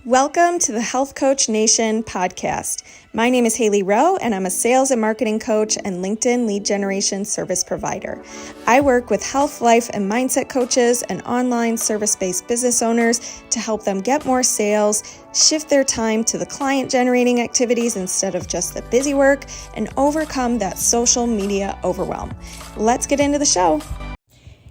Welcome to the Health Coach Nation podcast. My name is Hailey Rowe, and I'm a sales and marketing coach and LinkedIn lead generation service provider. I work with health, life, and mindset coaches and online service-based business owners to help them get more sales, shift their time to the client-generating activities instead of just the busy work, and overcome that social media overwhelm. Let's get into the show.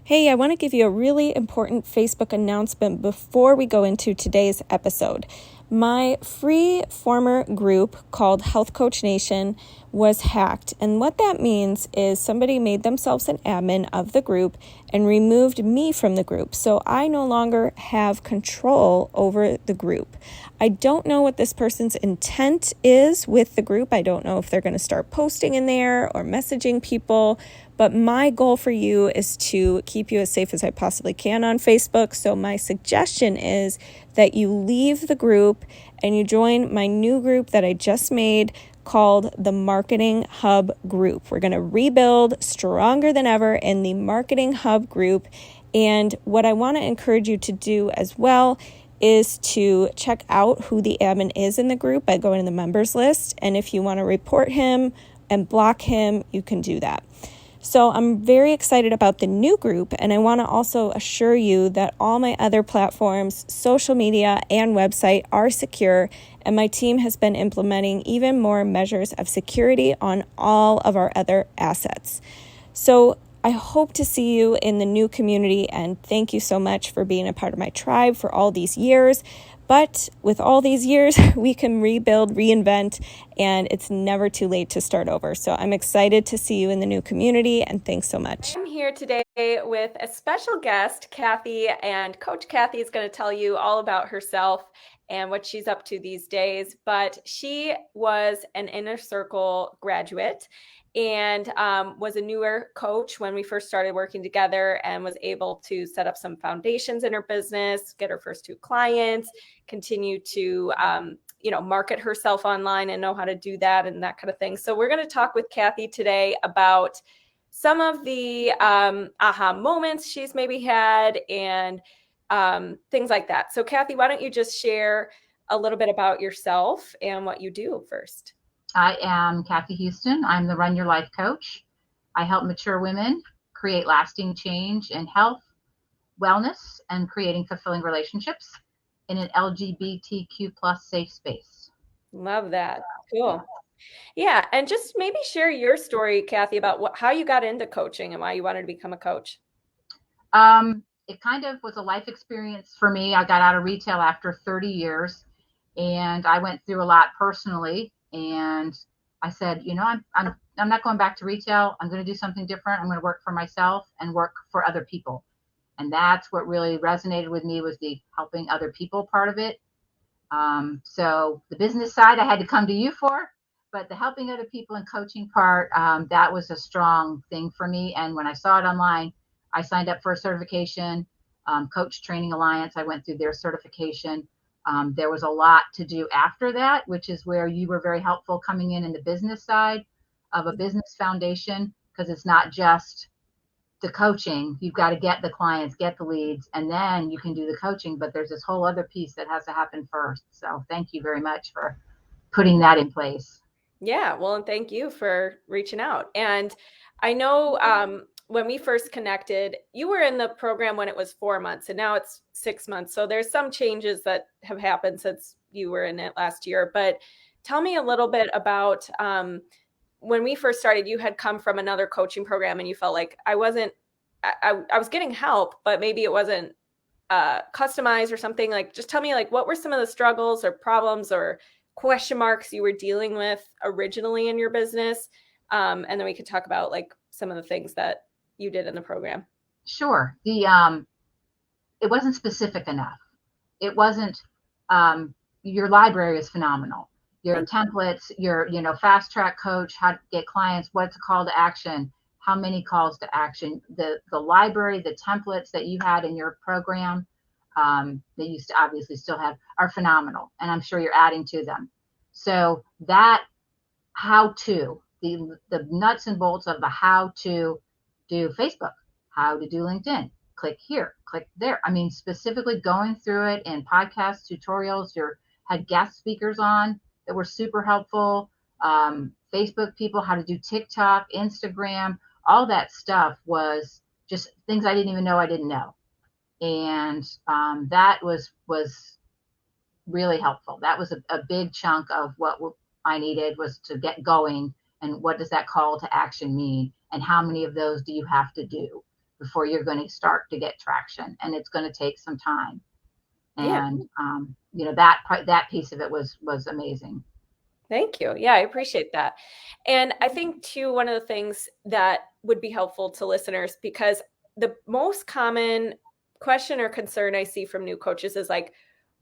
Hey, I want to give you a really important Facebook announcement before we go into today's episode. My free former group called Health Coach Nation was hacked. And what that means is somebody made themselves an admin of the group and removed me from the group. So I no longer have control over the group. I don't know what this person's intent is with the group. I don't know if they're going to start posting in there or messaging people. But my goal for you is to keep you as safe as I possibly can on Facebook. So my suggestion is that you leave the group and you join my new group that I just made called the Marketing Hub Group. We're going to rebuild stronger than ever in the Marketing Hub Group. And what I want to encourage you to do as well is to check out who the admin is in the group by going to the members list. And if you want to report him and block him, you can do that. So I'm very excited about the new group, and I want to also assure you that all my other platforms, social media, and website are secure, and my team has been implementing even more measures of security on all of our other assets. So I hope to see you in the new community, and thank you so much for being a part of my tribe for all these years. But with all these years, we can rebuild, reinvent, and it's never too late to start over. So I'm excited to see you in the new community, and thanks so much. I'm here today with a special guest, Kathy, and Coach Kathy is going to tell you all about herself and what she's up to these days. But she was an Inner Circle graduate and was a newer coach when we first started working together, and was able to set up some foundations in her business, get her first 2 clients, continue to market herself online and know how to do that and that kind of thing. So we're going to talk with Kathy today about some of the aha moments she's maybe had and things like that. So Kathy, why don't you just share a little bit about yourself and what you do first? I am Kathy Houston. I'm the Run Your Life coach. I help mature women create lasting change in health, wellness, and creating fulfilling relationships in an LGBTQ plus safe space. Love that. Cool. Yeah. And just maybe share your story, Kathy, about how you got into coaching and why you wanted to become a coach. It kind of was a life experience for me. I got out of retail after 30 years, and I went through a lot personally. And I said, I'm not going back to retail. I'm going to do something different. I'm going to work for myself and work for other people. And that's what really resonated with me, was the helping other people part of it. So the business side I had to come to you for, but the helping other people and coaching part, that was a strong thing for me. And when I saw it online, I signed up for a certification, Coach Training Alliance. I went through their certification. There was a lot to do after that, which is where you were very helpful coming in the business side of a business foundation, because it's not just the coaching. You've got to get the clients, get the leads, and then you can do the coaching. But there's this whole other piece that has to happen first. So thank you very much for putting that in place. Yeah, well, and thank you for reaching out. And I know when we first connected, you were in the program when it was 4 months, and now it's 6 months. So there's some changes that have happened since you were in it last year. But tell me a little bit about when we first started. You had come from another coaching program, and you felt like I was getting help, but maybe it wasn't customized or something. Like, just tell me, like, what were some of the struggles or problems or question marks you were dealing with originally in your business? And then we could talk about like some of the things that you did in the program. Sure. It wasn't specific enough. It wasn't, your library is phenomenal. Your templates, your, fast track coach, how to get clients, what's a call to action, how many calls to action, the library, the templates that you had in your program, that you obviously still have, are phenomenal. And I'm sure you're adding to them. So that how to, the nuts and bolts of the how to do Facebook, how to do LinkedIn, click here, click there. I mean, specifically going through it in podcast tutorials. Had guest speakers on that were super helpful. Facebook people, how to do TikTok, Instagram, all that stuff was just things I didn't even know I didn't know. And that was really helpful. That was a big chunk of what I needed, was to get going. And what does that call to action mean? And how many of those do you have to do before you're going to start to get traction? And it's going to take some time. And, that piece of it was amazing. Thank you. Yeah, I appreciate that. And I think too, one of the things that would be helpful to listeners, because the most common question or concern I see from new coaches is like,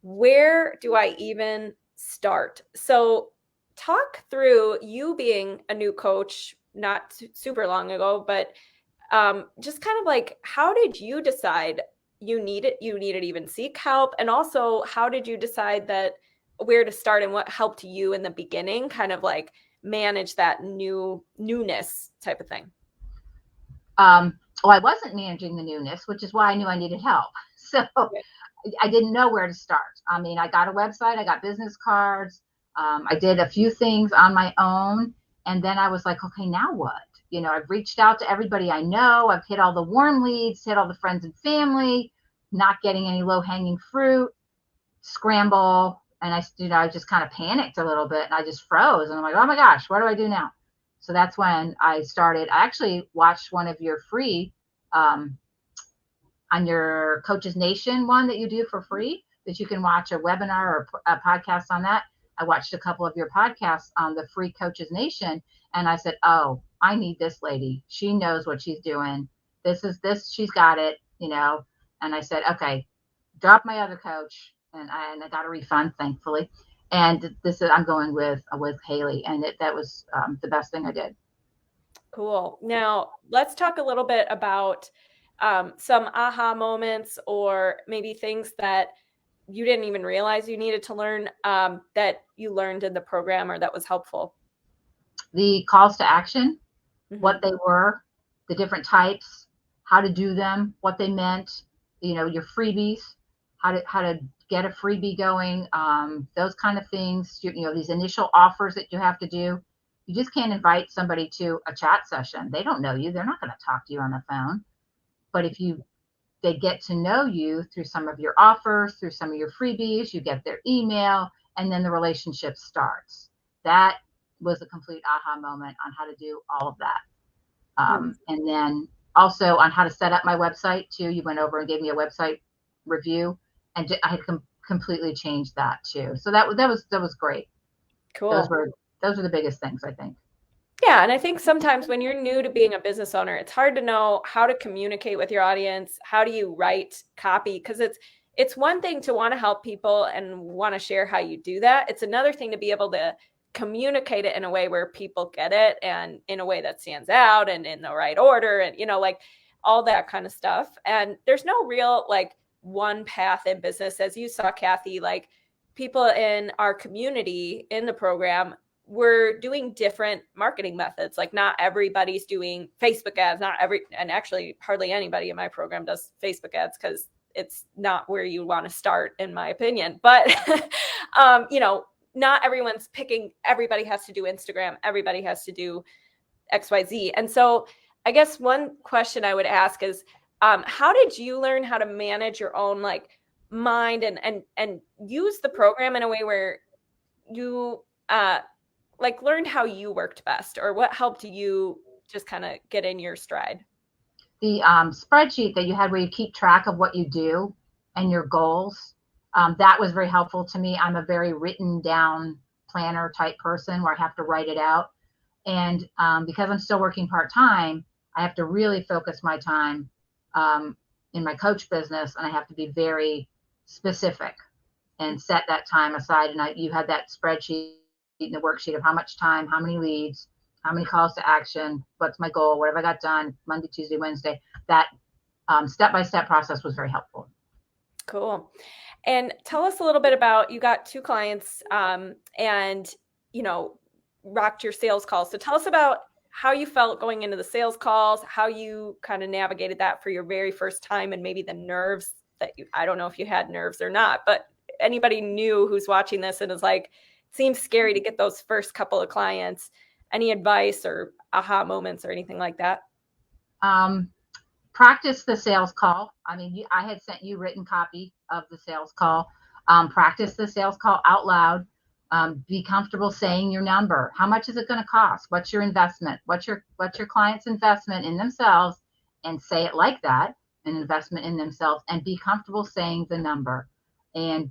where do I even start? So talk through, you being a new coach, not super long ago, but just kind of like, how did you decide you needed even seek help? And also, how did you decide that where to start, and what helped you in the beginning kind of like manage that newness type of thing? Well, I wasn't managing the newness, which is why I knew I needed help. So I didn't know where to start. I mean, I got a website, I got business cards. I did a few things on my own. And then I was like, okay, now what? I've reached out to everybody I know. I've hit all the warm leads, hit all the friends and family, not getting any low hanging fruit, scramble. And I just kind of panicked a little bit, and I just froze. And I'm like, oh my gosh, what do I do now? So that's when I started. I actually watched one of your free, on your Coaches Nation one that you do for free, that you can watch a webinar or a podcast on that. I watched a couple of your podcasts on the free Coaches Nation, and I said, oh, I need this lady. She knows what she's doing. She's got it, And I said, okay, drop my other coach. And I got a refund, thankfully. And I'm going with Hailey, and that was the best thing I did. Cool. Now let's talk a little bit about some aha moments, or maybe things that you didn't even realize you needed to learn, that you learned in the program or that was helpful. The calls to action, what they were, the different types, how to do them, what they meant, your freebies, how to get a freebie going, those kind of things, these initial offers that you have to do. You just can't invite somebody to a chat session. They don't know you. They're not going to talk to you on the phone. But if they get to know you through some of your offers, through some of your freebies, you get their email, and then the relationship starts. That was a complete aha moment on how to do all of that. And then also on how to set up my website too. You went over and gave me a website review, and I had completely changed that too. So that was great. Cool. Those were the biggest things, I think. Yeah. And I think sometimes when you're new to being a business owner, it's hard to know how to communicate with your audience. How do you write copy? Because it's one thing to want to help people and want to share how you do that. It's another thing to be able to communicate it in a way where people get it, and in a way that stands out, and in the right order, and like all that kind of stuff. And there's no real like one path in business. As you saw, Kathy, like people in our community in the program, we're doing different marketing methods. Like not everybody's doing Facebook ads, and actually hardly anybody in my program does Facebook ads, because it's not where you want to start, in my opinion. But, not everyone's picking, everybody has to do Instagram, everybody has to do XYZ. And so I guess one question I would ask is, how did you learn how to manage your own like mind and use the program in a way where you like learned how you worked best, or what helped you just kind of get in your stride? The spreadsheet that you had where you keep track of what you do and your goals, that was very helpful to me. I'm a very written down planner type person where I have to write it out. And because I'm still working part-time, I have to really focus my time in my coach business, and I have to be very specific and set that time aside. And you had that spreadsheet and the worksheet of how much time, how many leads, how many calls to action, what's my goal, what have I got done Monday, Tuesday, Wednesday. That step-by-step process was very helpful. Cool. And tell us a little bit about, you got 2 clients and, rocked your sales calls. So tell us about how you felt going into the sales calls, how you kind of navigated that for your very first time, and maybe the nerves that I don't know if you had nerves or not, but anybody new who's watching this and is like, it seems scary to get those first couple of clients. Any advice or aha moments or anything like that? Practice the sales call. I mean, I had sent you written copy of the sales call. Practice the sales call out loud. Be comfortable saying your number. How much is it going to cost? What's your investment? What's your client's investment in themselves? And say it like that, an investment in themselves, and be comfortable saying the number. And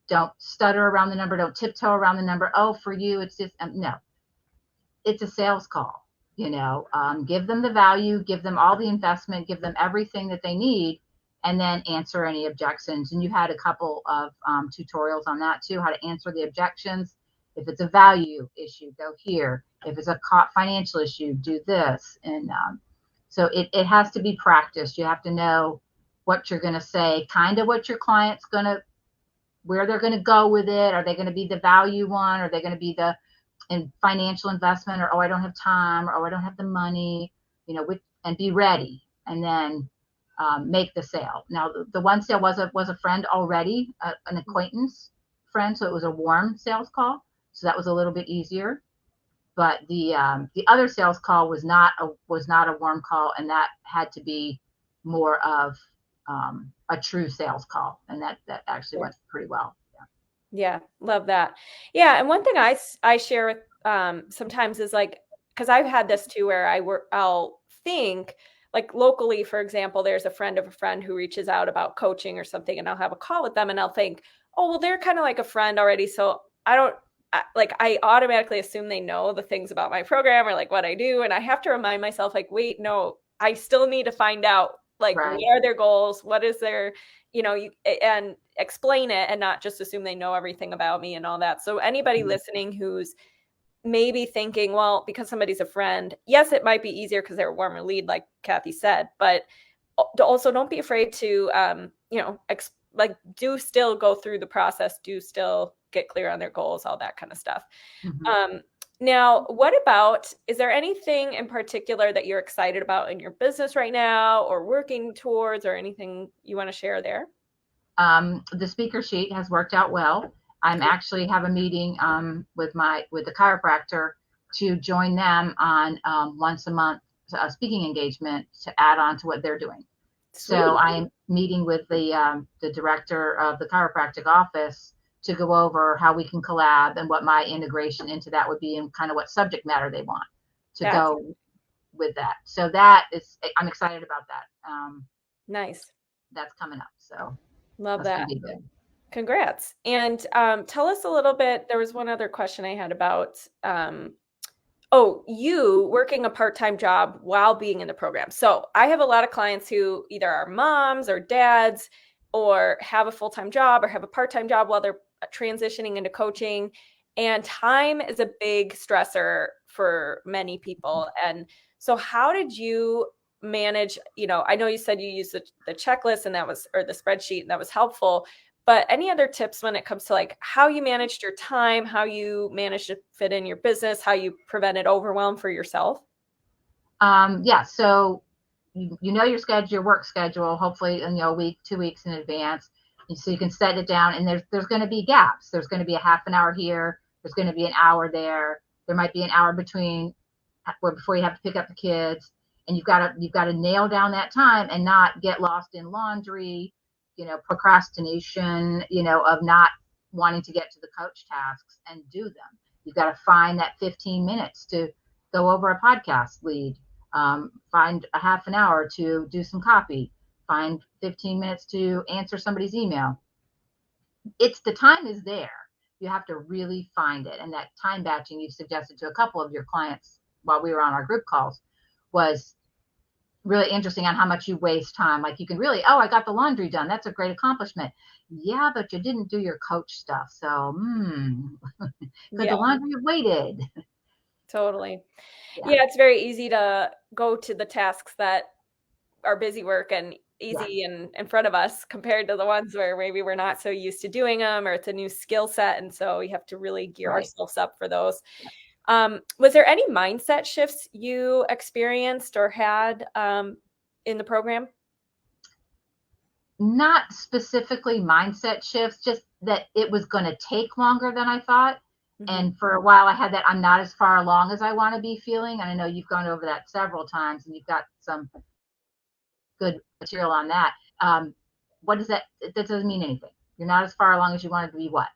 don't stutter around the number. Don't tiptoe around the number. Oh, for you, it's just, no. It's a sales call. Give them the value, give them all the investment, give them everything that they need, and then answer any objections. And you had a couple of tutorials on that too, how to answer the objections. If it's a value issue, go here. If it's a financial issue, do this. And so it has to be practiced. You have to know what you're going to say, kind of what your client's where they're going to go with it. Are they going to be the value one? Are they going to be the financial investment, or, oh, I don't have time, or, oh, I don't have the money, and be ready, and then make the sale. Now, the one sale was a friend already, an acquaintance friend, so it was a warm sales call, so that was a little bit easier. But the other sales call was not a warm call, and that had to be more of a true sales call, and that actually went pretty well. Yeah, love that. Yeah, and one thing I share with sometimes is like, because I've had this too, where I'll think like locally, for example, there's a friend of a friend who reaches out about coaching or something, and I'll have a call with them, and I'll think, oh, well, they're kind of like a friend already, so I automatically assume they know the things about my program or like what I do, and I have to remind myself, like, wait, no, I still need to find out, like, right. What are their goals? What is their, and explain it, and not just assume they know everything about me and all that. So anybody listening who's maybe thinking, well, because somebody's a friend, yes, it might be easier because they're a warmer lead, like Kathy said, but also don't be afraid to, do still go through the process, do still get clear on their goals, all that kind of stuff. Mm-hmm. Now, what about, is there anything in particular that you're excited about in your business right now or working towards, or anything you want to share there? The speaker sheet has worked out well. I'm actually have a meeting with the chiropractor to join them on once a month speaking engagement to add on to what they're doing. Sweet. So I'm meeting with the director of the chiropractic office to go over how we can collab and what my integration into that would be, and kind of what subject matter they want to go with that. So I'm excited about that. Nice. That's coming up. So love that. Congrats. And tell us a little bit, there was one other question I had about, you working a part-time job while being in the program. So I have a lot of clients who either are moms or dads, or have a full-time job or have a part-time job while they're transitioning into coaching. And time is a big stressor for many people. And so how did you manage, I know you said you used the checklist and or the spreadsheet, and that was helpful, but any other tips when it comes to like how you managed your time, how you managed to fit in your business, how you prevented overwhelm for yourself? Yeah. So you know your work schedule, hopefully a week, 2 weeks in advance. So you can set it down, and there's going to be gaps. There's going to be a half an hour here. There's going to be an hour there. There might be an hour before you have to pick up the kids, and you've got to nail down that time and not get lost in laundry, procrastination, of not wanting to get to the coach tasks and do them. You've got to find that 15 minutes to go over a podcast lead, find a half an hour to do some copy, find 15 minutes to answer somebody's email. The time is there. You have to really find it. And that time batching you've suggested to a couple of your clients while we were on our group calls was really interesting on how much you waste time. Like you can really, I got the laundry done. That's a great accomplishment. Yeah, but you didn't do your coach stuff. So, because the laundry waited. Totally. Yeah, it's very easy to go to the tasks that are busy work and easy and in front of us compared to the ones where maybe we're not so used to doing them, or it's a new skill set. And so we have to really gear ourselves up for those. Was there any mindset shifts you experienced or had in the program? Not specifically mindset shifts, just that it was going to take longer than I thought. Mm-hmm. And for a while I had that I'm not as far along as I want to be feeling. And I know you've gone over that several times and you've got some good material on that. What does that doesn't mean anything. You're not as far along as you wanted to be. What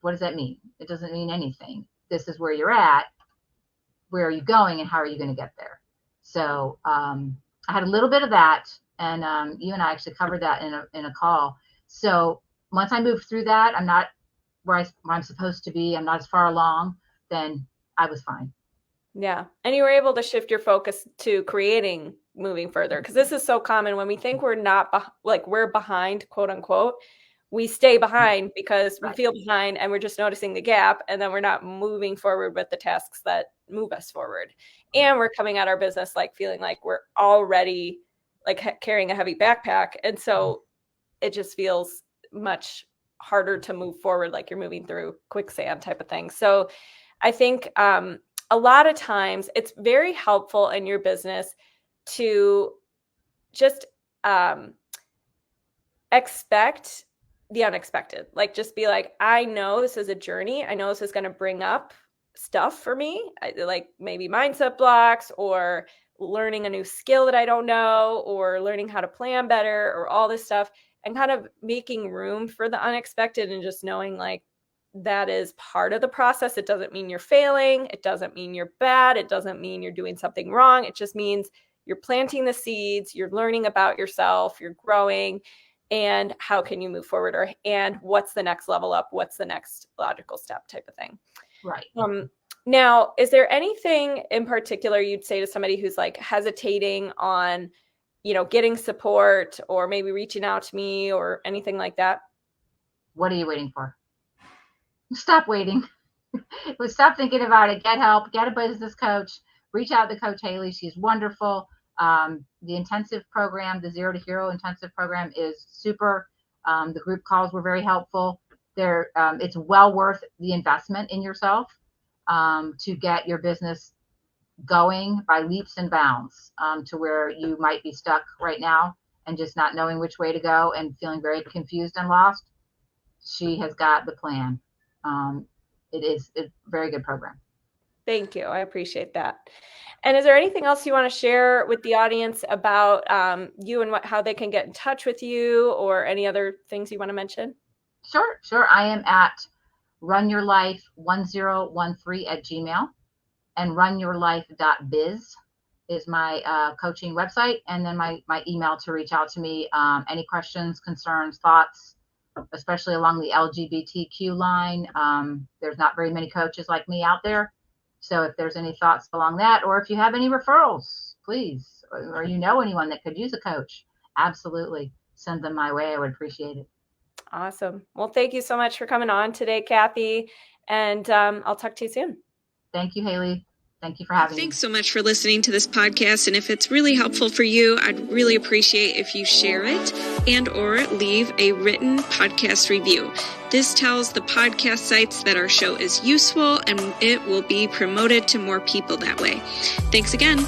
does that mean? It doesn't mean anything. This is where you're at. Where are you going and how are you going to get there? So I had a little bit of that. And you and I actually covered that in a call. So once I moved through that, I'm not where I'm supposed to be. I'm not as far along. Then I was fine. Yeah. And you were able to shift your focus to creating moving further. Because this is so common when we think we're not we're behind, quote unquote. We stay behind because we feel behind and we're just noticing the gap. And then we're not moving forward with the tasks that move us forward. And we're coming at our business feeling like we're already carrying a heavy backpack. And so it just feels much harder to move forward, like you're moving through quicksand type of thing. So I think a lot of times it's very helpful in your business to just expect the unexpected. Just be like, I know this is a journey. I know this is going to bring up stuff for me, maybe mindset blocks or learning a new skill that I don't know, or learning how to plan better, or all this stuff, and kind of making room for the unexpected and just knowing that is part of the process. It doesn't mean you're failing. It doesn't mean you're bad. It doesn't mean you're doing something wrong. It just means you're planting the seeds, you're learning about yourself, you're growing, and how can you move forward, and what's the next level up? What's the next logical step type of thing. Right. Now, is there anything in particular you'd say to somebody who's hesitating on, getting support or maybe reaching out to me or anything like that? What are you waiting for? Stop waiting. Stop thinking about it. Get help. Get a business coach. Reach out to Coach Hailey. She's wonderful. The intensive program, the 0 to Hero intensive program, is super. The group calls were very helpful. It's well worth the investment in yourself. To get your business going by leaps and bounds to where you might be stuck right now and just not knowing which way to go and feeling very confused and lost. She has got the plan. It's a very good program. Thank you. I appreciate that. And is there anything else you want to share with the audience about you and how they can get in touch with you, or any other things you want to mention? Sure. I am at runyourlife1013@gmail, and runyourlife.biz is my coaching website, and then my email to reach out to me. Any questions, concerns, thoughts, especially along the LGBTQ line. There's not very many coaches like me out there. So if there's any thoughts along that, or if you have any referrals, please, or anyone that could use a coach, absolutely send them my way. I would appreciate it. Awesome. Well, thank you so much for coming on today, Kathy. And I'll talk to you soon. Thank you, Hailey. Thank you for having me. Thanks so much for listening to this podcast. And if it's really helpful for you, I'd really appreciate if you share it and or leave a written podcast review. This tells the podcast sites that our show is useful, and it will be promoted to more people that way. Thanks again.